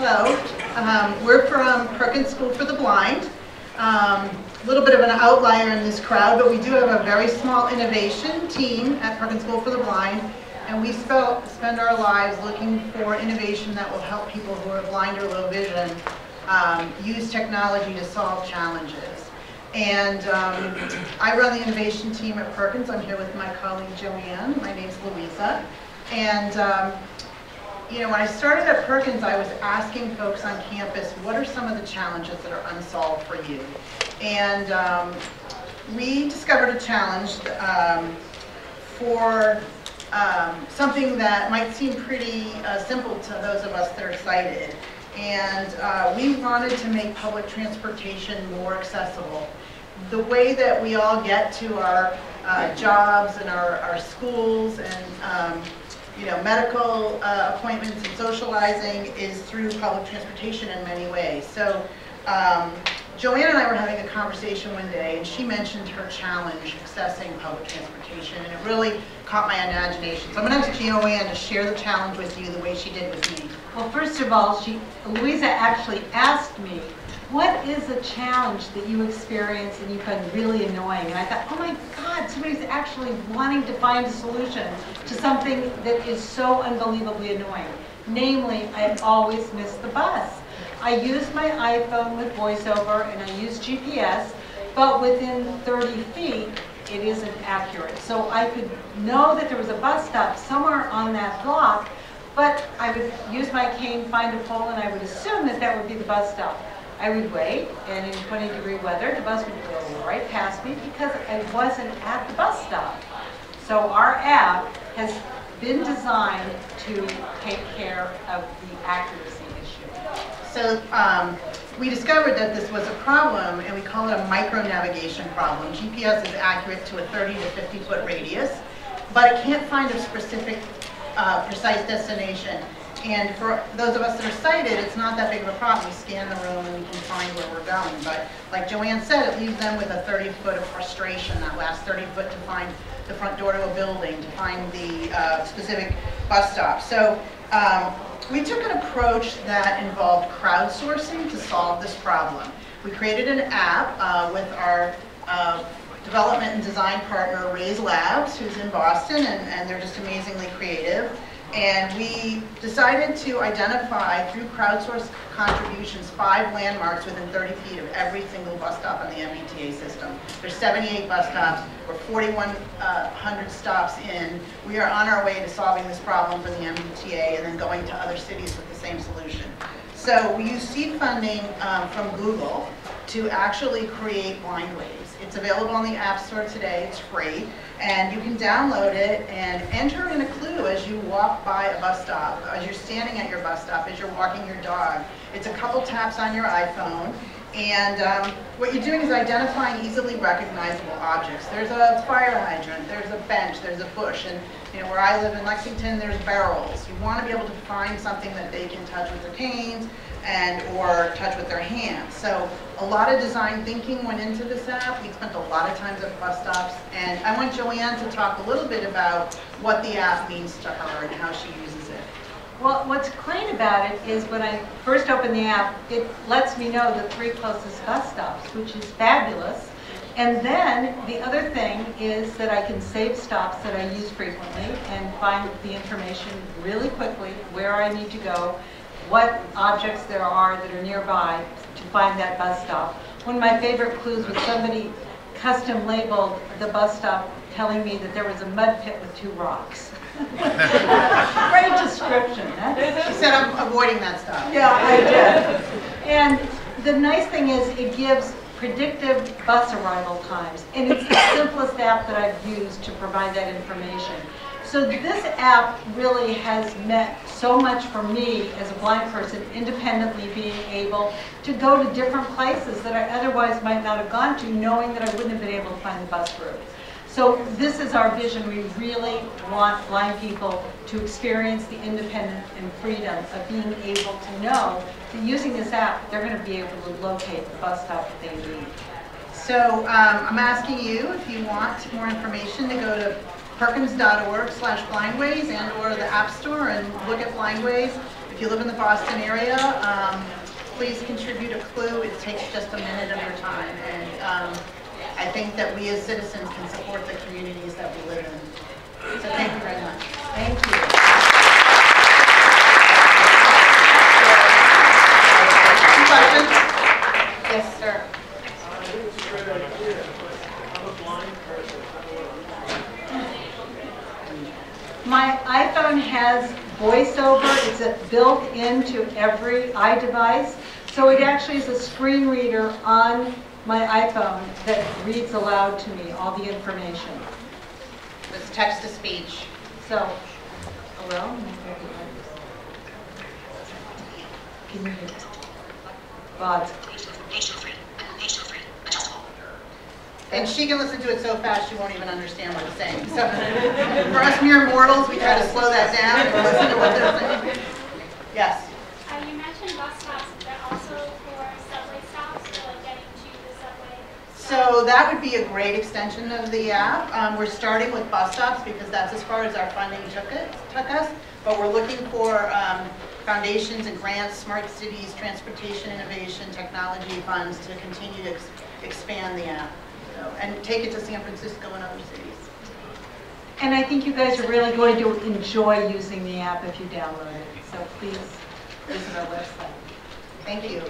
Hello, we're from Perkins School for the Blind. A little bit of an outlier in this crowd, but we do have a very small innovation team at Perkins School for the Blind, and we spend our lives looking for innovation that will help people who are blind or low vision use technology to solve challenges. And I run the innovation team at Perkins. I'm here with my colleague Joanne. My name's Louisa. And you know, when I started at Perkins, I was asking folks on campus, what are some of the challenges that are unsolved for you? And we discovered a challenge for something that might seem pretty simple to those of us that are sighted. And we wanted to make public transportation more accessible. The way that we all get to our jobs and our schools and you know, medical appointments and socializing is through public transportation in many ways. So Joanne and I were having a conversation one day, and she mentioned her challenge accessing public transportation, and it really caught my imagination. So I'm going to ask Joanne to share the challenge with you the way she did with me. Well, first of all, Louisa actually asked me, what is a challenge that you experience and you find really annoying? And I thought, oh my God, somebody's actually wanting to find a solution to something that is so unbelievably annoying. Namely, I always miss the bus. I use my iPhone with VoiceOver and I use GPS, but within 30 feet, it isn't accurate. So I could know that there was a bus stop somewhere on that block, but I would use my cane, find a pole, and I would assume that that would be the bus stop. I would wait, and in 20-degree weather, the bus would go right past me because I wasn't at the bus stop. So our app has been designed to take care of the accuracy issue. So we discovered that this was a problem, and we call it a micro-navigation problem. GPS is accurate to a 30 to 50 foot radius, but it can't find a specific, precise destination. And for those of us that are sighted, it's not that big of a problem. We scan the room and we can find where we're going. But like Joanne said, it leaves them with a 30 foot of frustration, that last 30 foot to find the front door to a building, to find the specific bus stop. So we took an approach that involved crowdsourcing to solve this problem. We created an app with our development and design partner, Raise Labs, who's in Boston, and they're just amazingly creative. And we decided to identify, through crowdsourced contributions, 5 landmarks within 30 feet of every single bus stop on the MBTA system. There's 78 bus stops. We're 4,100 stops in. We are on our way to solving this problem for the MBTA and then going to other cities with the same solution. So we use seed funding from Google to actually create BlindWays. It's available on the App Store today. It's free. And you can download it and enter in a clue as you walk by a bus stop, as you're standing at your bus stop, as you're walking your dog. It's a couple taps on your iPhone. And what you're doing is identifying easily recognizable objects. There's a fire hydrant, there's a bench, there's a bush. And you know, where I live in Lexington, there's barrels. You want to be able to find something that they can touch with their canes or touch with their hands. So a lot of design thinking went into this app. We spent a lot of times at bus stops, and I want Joanne to talk a little bit about what the app means to her and how she uses it. Well, what's great about it is when I first open the app, it lets me know the 3 closest bus stops, which is fabulous. And then the other thing is that I can save stops that I use frequently and find the information really quickly, where I need to go, what objects there are that are nearby to find that bus stop. One of my favorite clues was somebody custom labeled the bus stop telling me that there was a mud pit with 2 rocks. Great description. She said, I'm avoiding that stuff. Yeah, I did. And the nice thing is it gives predictive bus arrival times. And it's the simplest app that I've used to provide that information. So this app really has meant so much for me as a blind person, independently being able to go to different places that I otherwise might not have gone to, knowing that I wouldn't have been able to find the bus route. So this is our vision. We really want blind people to experience the independence and freedom of being able to know that using this app, they're going to be able to locate the bus stop that they need. So I'm asking you, if you want more information, to go to perkins.org/blindways and or the App Store and look at BlindWays. If if you live in the Boston area, please contribute a clue. It takes just a minute of your time. And I think that we as citizens can support the communities that we live in. So thank you very much. Thank you. Any questions? Yes, sir. I think it's a great idea. I'm a blind person. My iPhone has VoiceOver. It's built into every iDevice. So it actually is a screen reader on my iPhone that reads aloud to me all the information. It's text to speech. So, well, can you hear it? But And she can listen to it so fast she won't even understand what it's saying. So for us mere mortals, we try to slow that down and listen to what they're saying. Yes? You mentioned bus stops, but also for subway stops, so like getting to the subway. So that would be a great extension of the app. We're starting with bus stops because that's as far as our funding took us. But we're looking for foundations and grants, smart cities, transportation innovation, technology funds to continue to expand the app. And take it to San Francisco and other cities. And I think you guys are really going to enjoy using the app if you download it. So please visit our website. Thank you.